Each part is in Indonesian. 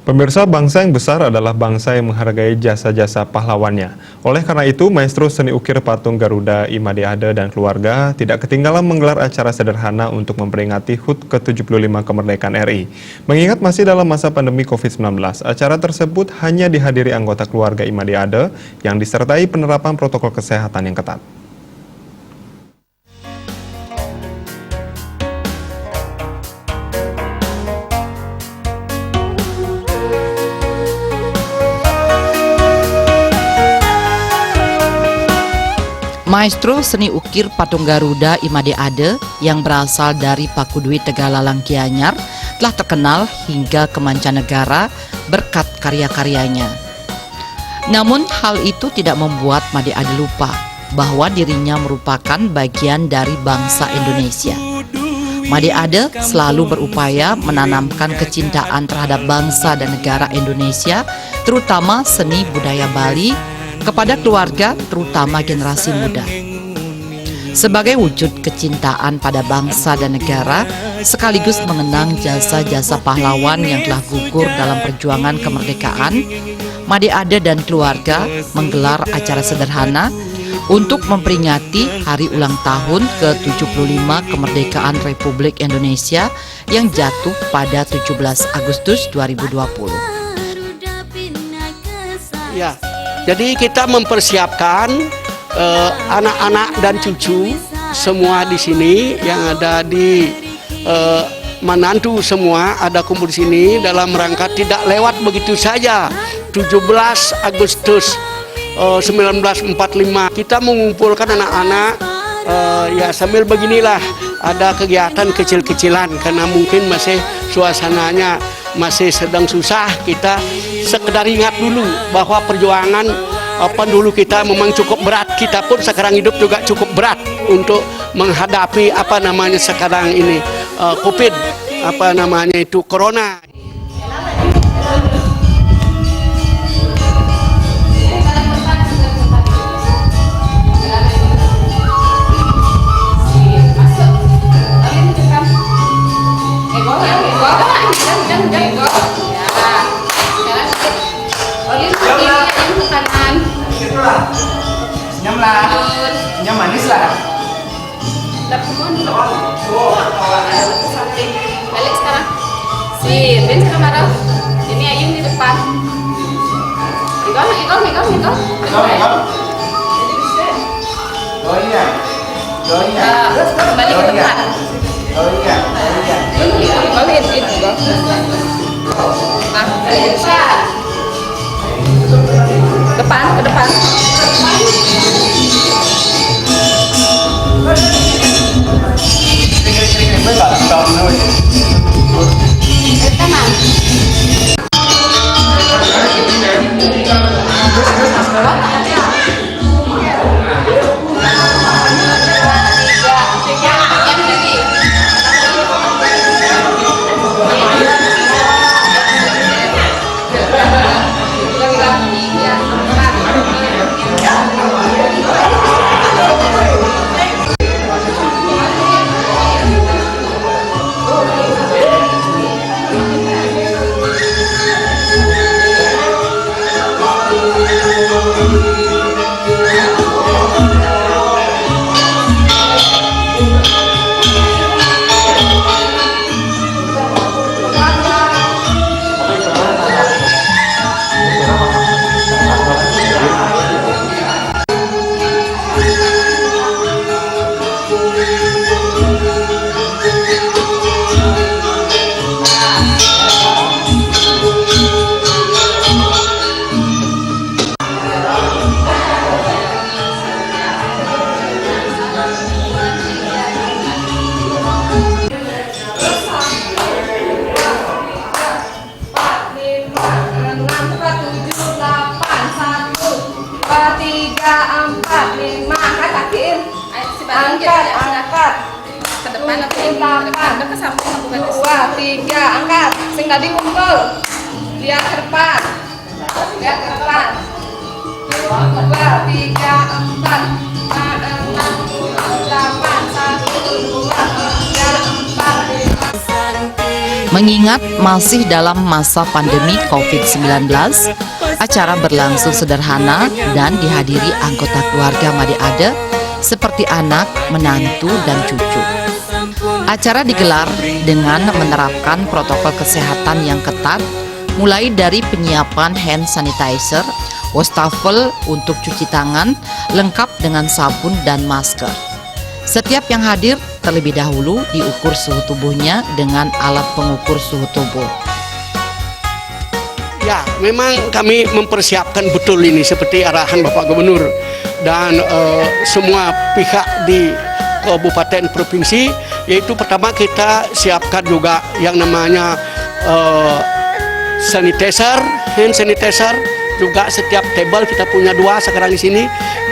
Pemirsa, bangsa yang besar adalah bangsa yang menghargai jasa-jasa pahlawannya. Oleh karena itu, Maestro Seni Ukir Patung Garuda Imade Ade dan keluarga tidak ketinggalan menggelar acara sederhana untuk memperingati HUT ke-75 kemerdekaan RI. Mengingat masih dalam masa pandemi COVID-19, acara tersebut hanya dihadiri anggota keluarga Imade Ade yang disertai penerapan protokol kesehatan yang ketat. Maestro seni ukir patung Garuda Imade Ade yang berasal dari Pakudui Tegalalang Gianyar telah terkenal hingga ke mancanegara berkat karya-karyanya. Namun hal itu tidak membuat Imade Ade lupa bahwa dirinya merupakan bagian dari bangsa Indonesia. Imade Ade selalu berupaya menanamkan kecintaan terhadap bangsa dan negara Indonesia, terutama seni budaya Bali, kepada keluarga, terutama generasi muda. Sebagai wujud kecintaan pada bangsa dan negara, sekaligus mengenang jasa-jasa pahlawan yang telah gugur dalam perjuangan kemerdekaan, Imade Ade dan keluarga menggelar acara sederhana untuk memperingati hari ulang tahun ke-75 kemerdekaan Republik Indonesia yang jatuh pada 17 Agustus 2020. Ya. Jadi kita mempersiapkan anak-anak dan cucu semua di sini yang ada di menantu semua ada kumpul di sini dalam rangka tidak lewat begitu saja 17 Agustus 1945. Kita mengumpulkan anak-anak ya sambil beginilah ada kegiatan kecil-kecilan karena mungkin masih suasananya masih sedang susah. Kita sekedar ingat dulu bahwa perjuangan dulu kita memang cukup berat. Kita pun sekarang hidup juga cukup berat untuk menghadapi sekarang ini COVID corona. Senyum lah, senyum manis lah. Balik sekarang. Ben sekarang marah. Ini Ayun di depan. Ikon. Oh iya. Kembali ke depan. Oh iya. Balik itu. Nah, bisa. Ke depan. Angkat ke depan atau ini ke samping bukan ke 2, 3 angkat sing tadi ngumpul lihat ke depan 2, 3, 4, 5, 6, 7, 8, 1, 2, 3, 4, 5. Mengingat masih dalam masa pandemi COVID-19, acara berlangsung sederhana dan dihadiri anggota keluarga Made Ade seperti anak, menantu, dan cucu. Acara digelar dengan menerapkan protokol kesehatan yang ketat, mulai dari penyiapan hand sanitizer, wastafel untuk cuci tangan, lengkap dengan sabun dan masker. Setiap yang hadir terlebih dahulu diukur suhu tubuhnya dengan alat pengukur suhu tubuh. Ya, memang kami mempersiapkan betul ini seperti arahan Bapak Gubernur dan semua pihak di kabupaten provinsi, yaitu pertama kita siapkan juga yang namanya sanitizer, hand sanitizer, juga setiap table kita punya 2 sekarang di sini,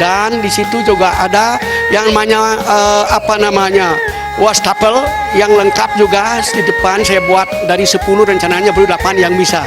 dan di situ juga ada yang namanya wastafel yang lengkap juga di depan. Saya buat dari 10, rencananya baru 8 yang bisa,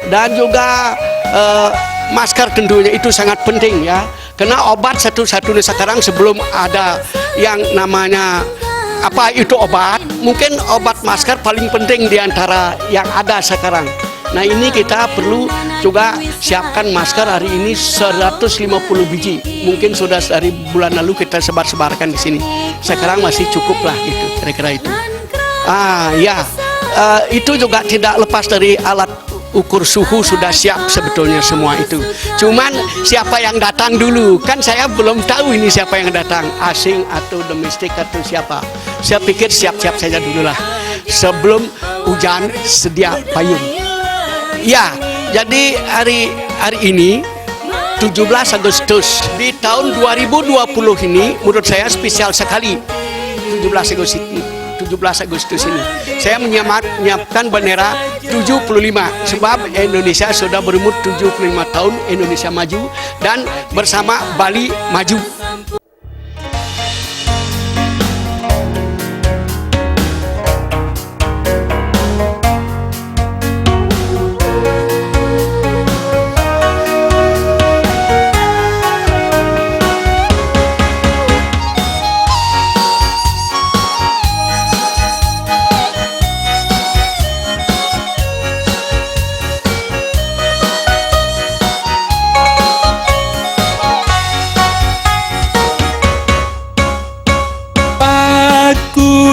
dan juga masker tentunya itu sangat penting ya, karena obat satu-satunya sekarang sebelum ada yang namanya obat, mungkin obat masker paling penting di antara yang ada sekarang. Nah, ini kita perlu juga siapkan masker hari ini 150 biji. Mungkin sudah dari bulan lalu kita sebar-sebarkan di sini. Sekarang masih cukup lah itu, kira-kira itu. Itu juga tidak lepas dari alat ukur suhu, sudah siap sebetulnya semua itu. Cuman siapa yang datang dulu, kan saya belum tahu ini siapa yang datang, asing atau domestik atau siapa. Saya pikir siap-siap saja dulu lah, sebelum hujan sedia payung. Ya, jadi hari ini 17 Agustus di tahun 2020 ini menurut saya spesial sekali. 17 Agustus ini saya menyiapkan bendera 75 sebab Indonesia sudah berumur 75 tahun, Indonesia maju dan bersama Bali maju.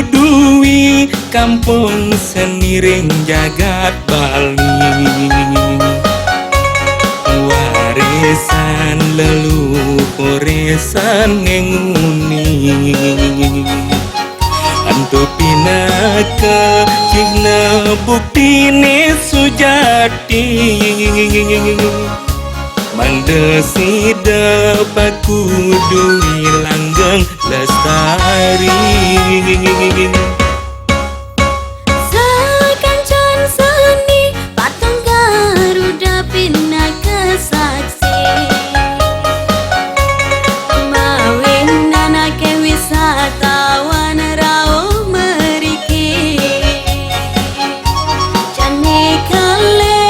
Dui kampung seniring jagat Bali, warisan leluhuresan ngenguni, antu pinaka cihna buktine sujati, mandesida pakudui langgeng lestari. Sekancan seni patung Garuda pinaka saksi, mawin anake wisatawan rauh meriki, jane kale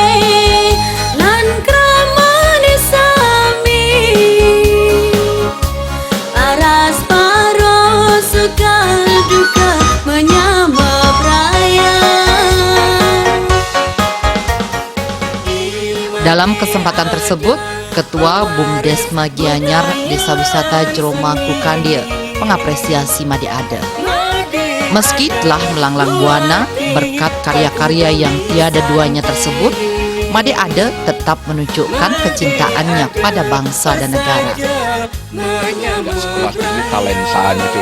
lan kramane sami, paras paros sukal duka menyama Dalam kesempatan tersebut, Ketua Bumdesma Gianyar Desa Wisata Jero Mangku Kandia mengapresiasi Made Ade. Meski telah melanglang buana berkat karya-karya yang tiada duanya tersebut, Made Ade tetap menunjukkan kecintaannya pada bangsa dan negara. Sekolah tinggi talentanya itu,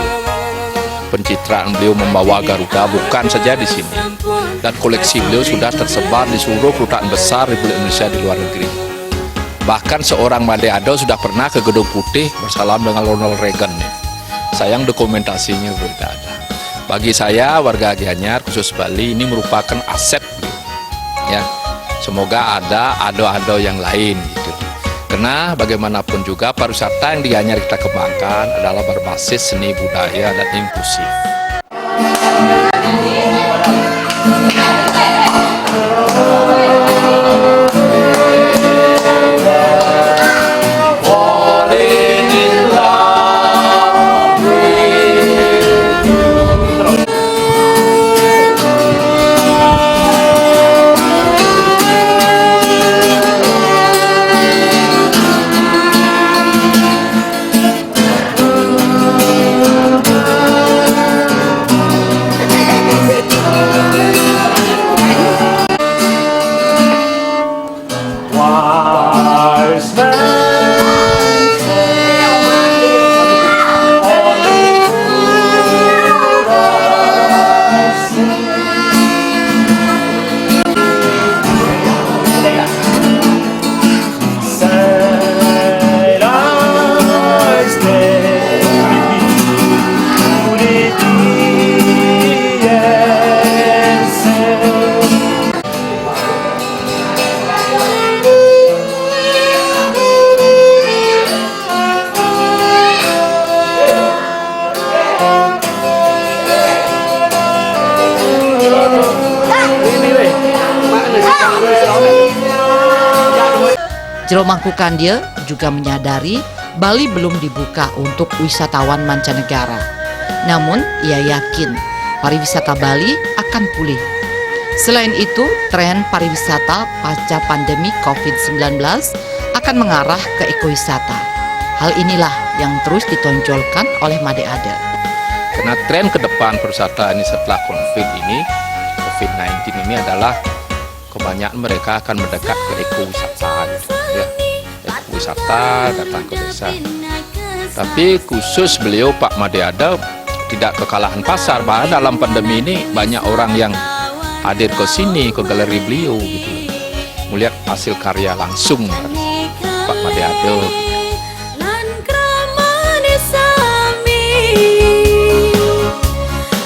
pencitraan beliau membawa Garuda bukan saja di sini, dan koleksi beliau sudah tersebar di seluruh kedutaan besar Republik Indonesia di luar negeri. Bahkan seorang Made Ade sudah pernah ke Gedung Putih bersalam dengan Ronald Reagan. Sayang dokumentasinya tidak ada. Bagi saya, warga Gianyar khusus Bali ini merupakan aset beliau. Ya, semoga ada ado-ado yang lain gitu. Karena bagaimanapun juga pariwisata yang di Gianyar kita kembangkan adalah berbasis seni budaya dan inklusif. Jero Mangkukandia juga menyadari Bali belum dibuka untuk wisatawan mancanegara. Namun, ia yakin pariwisata Bali akan pulih. Selain itu, tren pariwisata pasca pandemi COVID-19 akan mengarah ke ekowisata. Hal inilah yang terus ditonjolkan oleh Made Ade. Karena tren ke depan pariwisata ini setelah COVID-19 ini adalah kebanyakan mereka akan mendekat ke ekowisata, gitu, ya. Ekowisata datang ke desa. Tapi khusus beliau Pak Made Ade tidak kekalahan pasar, bahkan dalam pandemi ini banyak orang yang hadir ke sini, ke galeri beliau, gitu, melihat hasil karya langsung Pak Made Ade.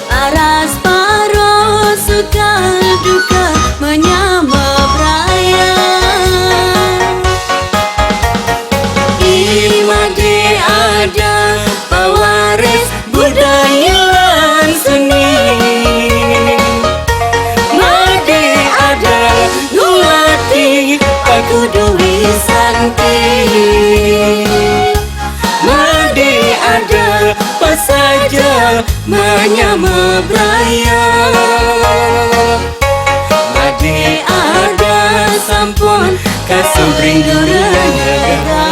Aras paro suka duka menyama beraya. Imade ada pewaris budaya lan seni. Made ada ngulati aku duwi santi. Made ada pas saja menyama beraya. Made ada sampun kasubring negara.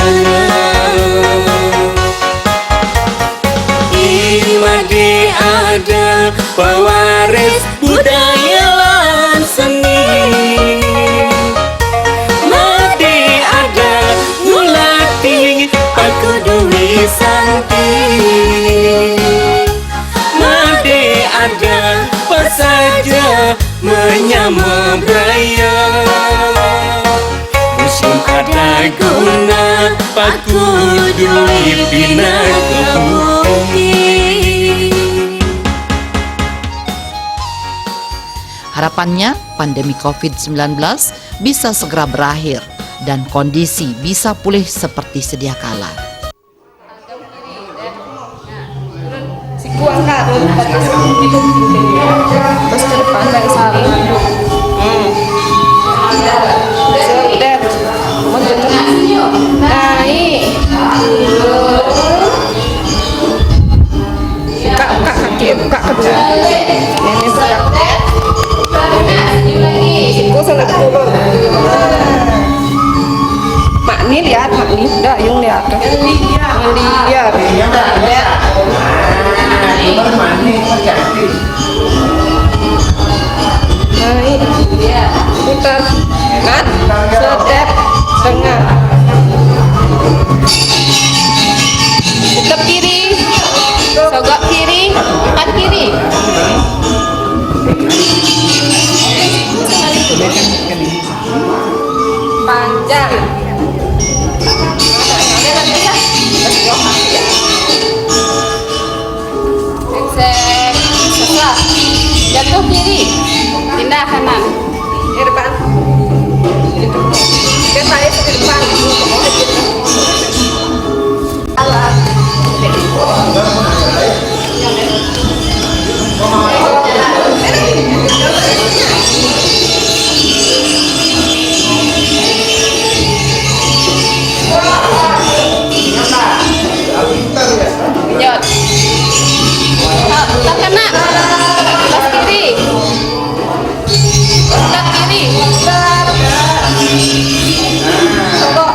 Made ada pewaris budaya lan seni. Made ada ngulati aku duwi santi. Made ada pas saja menyama beraya. Musim ada guna paku duwi bina kebuki. Harapannya, pandemi COVID-19 bisa segera berakhir dan kondisi bisa pulih seperti sedia kala. Siku angkat, terus ke depan dari saling. Sedet, naik. Buka kaki, buka kedua. Nenek sedap. Siku sedap turun. Mak ni lihat, mak ni. Dah, yung lihat. Lihat. Naik, putar, kan, step, tengah, putar kiri, sogok kiri, empat kiri, panjang. Jatuh kiri, pindah kanan, ke depan. Ke saya ke depan. Alat. Lanjut. Tak kena. Belas kiri. Belas kiri. Sogok.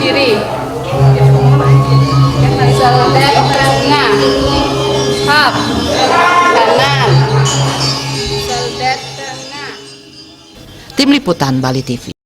Kiri. Seldet tengah. Hap. Kanan. Seldet tengah. Tim Liputan Bali TV.